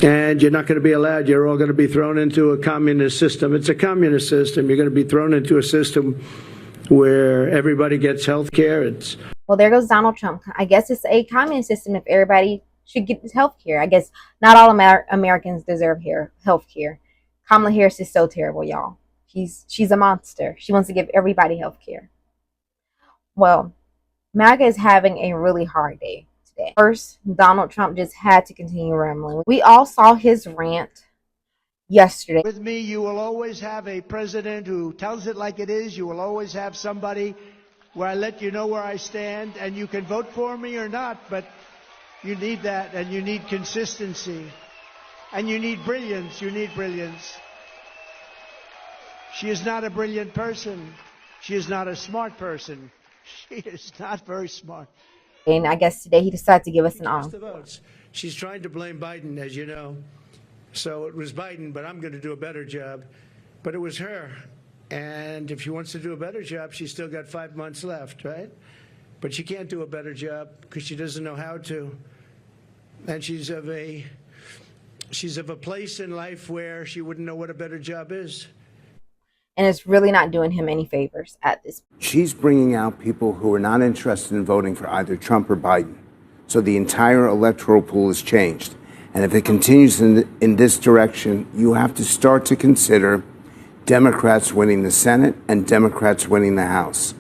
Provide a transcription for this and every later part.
And you're not going to be allowed. You're all going to be thrown into a communist system. It's a communist system. You're going to be thrown into a system where everybody gets health care. Well, there goes Donald Trump. I guess it's a communist system if everybody should get health care. I guess not all Americans deserve health care. Kamala Harris is so terrible, y'all. She's a monster. She wants to give everybody health care. Well, MAGA is having a really hard day today. First, Donald Trump just had to continue rambling. We all saw his rant yesterday. With me, you will always have a president who tells it like it is. You will always have somebody where I let you know where I stand, and you can vote for me or not, but you need that, and you need consistency, and you need brilliance. You need brilliance. She is not a brilliant person. She is not a smart person. She is not very smart. And I guess today he decided to give us an arm. She's trying to blame Biden, as you know. So it was Biden, but I'm going to do a better job. But it was her. And if she wants to do a better job, she's still got 5 months left, right? But she can't do a better job because she doesn't know how to. And she's of a place in life where she wouldn't know what a better job is. And it's really not doing him any favors at this point. She's bringing out people who are not interested in voting for either Trump or Biden. So the entire electoral pool has changed. And if it continues in this direction, you have to start to consider Democrats winning the Senate and Democrats winning the House.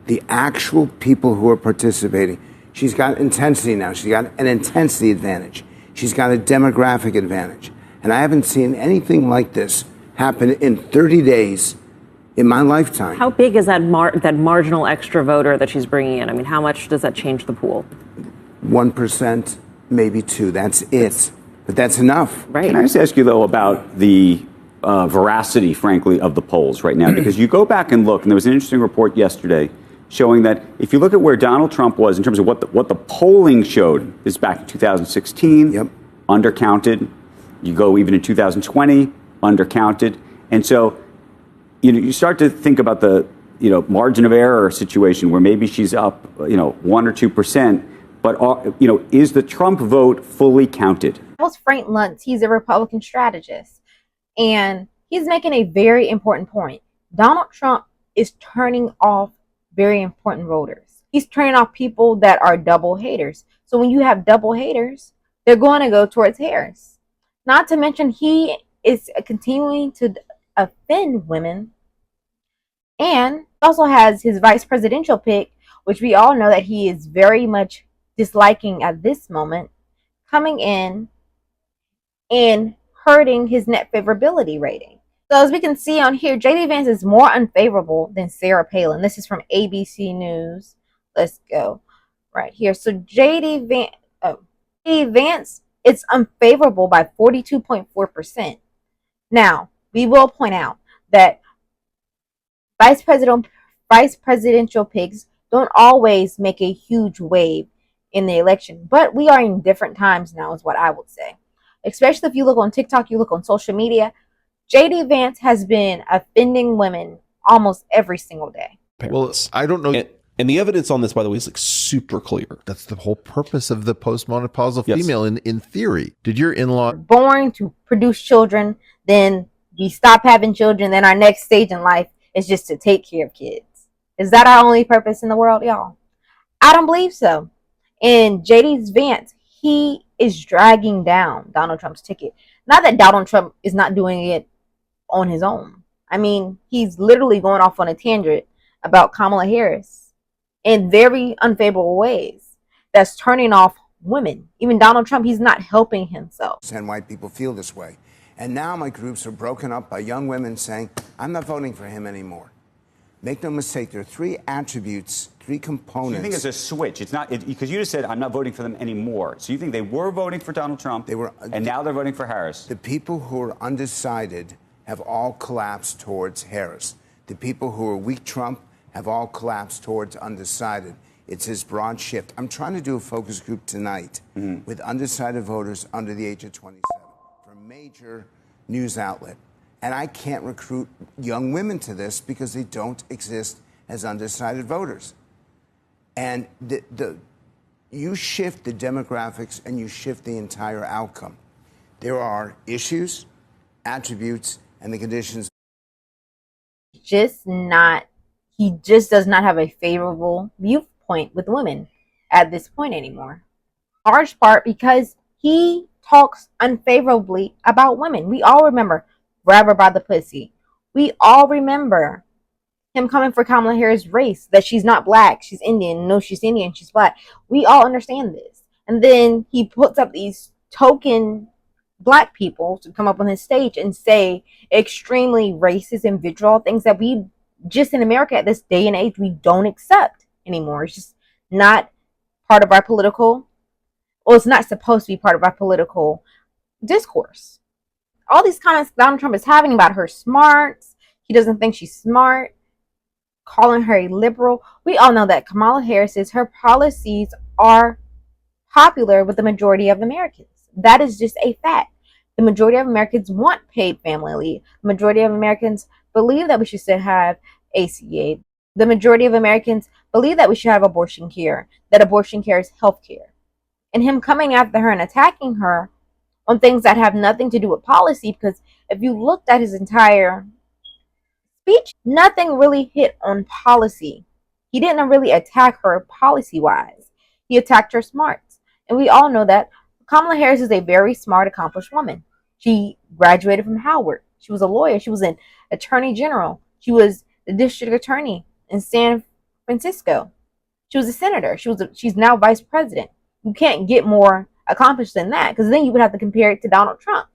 The actual people who are participating, she's got intensity now. She's got an intensity advantage. She's got a demographic advantage. And I haven't seen anything like this happen in 30 days in my lifetime. How big is that marginal extra voter that she's bringing in? I mean, how much does that change the pool? 1%, maybe 2%. That's it. But that's enough. Right. Can I just ask you, though, about the veracity, frankly, of the polls right now? Because you go back and look, and there was an interesting report yesterday showing that if you look at where Donald Trump was in terms of what the polling showed, is back in 2016, yep, undercounted. You go even in 2020, undercounted. And so, you start to think about the, margin of error situation where maybe she's up, 1 or 2%. But, is the Trump vote fully counted? That was Frank Luntz. He's a Republican strategist. And he's making a very important point. Donald Trump is turning off very important voters. He's turning off people that are double haters. So when you have double haters, they're going to go towards Harris. Not to mention he is continuing to offend women. And also has his vice presidential pick, which we all know that he is very much disliking at this moment, coming in and hurting his net favorability rating. So as we can see on here, JD Vance is more unfavorable than Sarah Palin. This is from ABC News. Let's go right here. So JD Vance is unfavorable by 42.4%. Now, we will point out that vice presidential picks don't always make a huge wave in the election, but we are in different times now is what I would say. Especially if you look on TikTok, you look on social media, JD Vance has been offending women almost every single day. Well, I don't know. And the evidence on this, by the way, is like super clear. That's the whole purpose of the post-menopausal female in theory. Did your in-law born to produce children, then we stop having children, then our next stage in life is just to take care of kids? Is that our only purpose in the world, y'all? I don't believe so. And JD Vance, he is dragging down Donald Trump's ticket. Not that Donald Trump is not doing it on his own. I mean, he's literally going off on a tangent about Kamala Harris in very unfavorable ways. That's turning off women. Even Donald Trump, he's not helping himself. And white people feel this way. And now my groups are broken up by young women saying, I'm not voting for him anymore. Make no mistake, there are 3 attributes, 3 components. So you think it's a switch? It's not, because you just said, I'm not voting for them anymore. So you think they were voting for Donald Trump, and now they're voting for Harris? The people who are undecided have all collapsed towards Harris. The people who are weak Trump have all collapsed towards undecided. It's this broad shift. I'm trying to do a focus group tonight with undecided voters under the age of 27 for a major news outlet. And I can't recruit young women to this because they don't exist as undecided voters. And you shift the demographics and you shift the entire outcome. There are issues, attributes, and the conditions. He just does not have a favorable viewpoint with women at this point anymore. Large part because he talks unfavorably about women. We all remember grab her by the pussy. We all remember him coming for Kamala Harris' race, that she's not black, she's Indian. No, she's Indian, she's black. We all understand this. And then he puts up these token black people to come up on his stage and say extremely racist and vitriol things that we just in America at this day and age we don't accept anymore. It's just not part of our political, well, it's not supposed to be part of our political discourse. All these comments Donald Trump is having about her smarts, he doesn't think she's smart, calling her a liberal. We all know that Kamala Harris, her policies are popular with the majority of Americans. That is just a fact. The majority of Americans want paid family leave. The majority of Americans believe that we should still have ACA. The majority of Americans believe that we should have abortion care, that abortion care is health care. And him coming after her and attacking her on things that have nothing to do with policy, because if you looked at his entire speech, nothing really hit on policy. He didn't really attack her policy-wise. He attacked her smarts. And we all know that Kamala Harris is a very smart, accomplished woman. She graduated from Howard. She was a lawyer. She was an attorney general. She was the district attorney in San Francisco. She was a senator. She's now vice president. You can't get more accomplished than that, because then you would have to compare it to Donald Trump.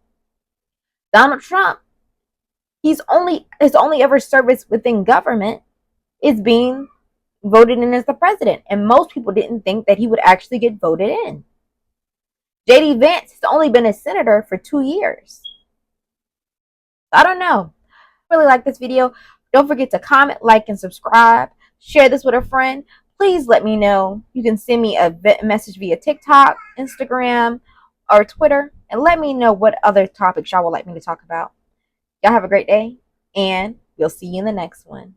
Donald Trump, his only ever service within government is being voted in as the president, and most people didn't think that he would actually get voted in. JD Vance has only been a senator for 2 years. I don't know. I really like this video. Don't forget to comment, like, and subscribe. Share this with a friend. Please let me know. You can send me a message via TikTok, Instagram, or Twitter, and let me know what other topics y'all would like me to talk about. Y'all have a great day, and we'll see you in the next one.